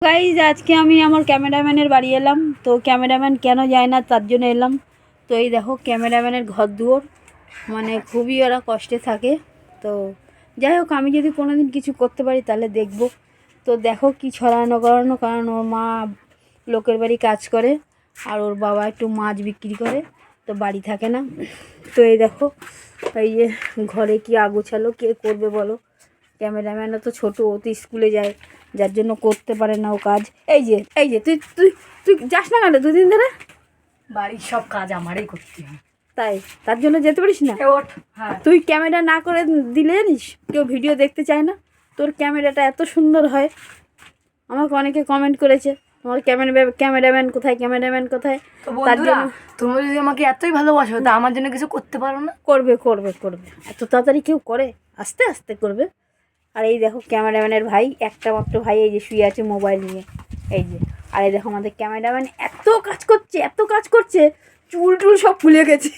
Guys আজকে আমি আমার ক্যামেরাম্যানের বাড়ি এলাম। তো ক্যামেরাম্যান কেন যায় না তার জন্য এলাম। তো এই দেখো ক্যামেরাম্যানের ঘর দুয়ার, মানে খুবই ওরা কষ্টে থাকে। তো যাই হোক, আমি যদি কোনো দিন কিছু করতে পারি তাহলে দেখব। তো দেখো কি ছড়ানো করানো, কারণ ওর মা লোকের বাড়ি কাজ করে আর ওর বাবা একটু মাছ বিক্রি করে, তো বাড়ি থাকে না। তো এই দেখো এই যে ঘরে কি আগোছালো, কে করবে বলো? ক্যামেরাম্যানও তো ছোটো, ও তো স্কুলে যায়, যার জন্য করতে পারে না ও কাজ। এই যে তুই তুই তুই যাস না কেন দুদিন ধরে? বাড়ির সব কাজ আমারই করতে হয়, তাই তার জন্য যেতে পারিস না? হ্যাঁ। তুই ক্যামেরা না করে দিলে জানিস কেউ ভিডিও দেখতে চায় না। তোর ক্যামেরাটা এত সুন্দর হয়, আমাকে অনেকে কমেন্ট করেছে তোমার ক্যামেরাম্যান কোথায়, ক্যামেরাম্যান কোথায়। তার জন্য তুমি যদি আমাকে এতই ভালোবাসো তা আমার জন্য কিছু করতে পারো না? করবে করবে করবে, এত তাড়াতাড়ি কেউ করে? আস্তে আস্তে করবে। আর এই দেখো ক্যামেরাম্যানের ভাই, একটা মাত্র ভাই, এই যে শুয়ে আছে মোবাইল নিয়ে, এই যে। আর এই দেখো আমাদের ক্যামেরাম্যান এত কাজ করছে, এত কাজ করছে, চুল টুল সব ফুলে গেছে।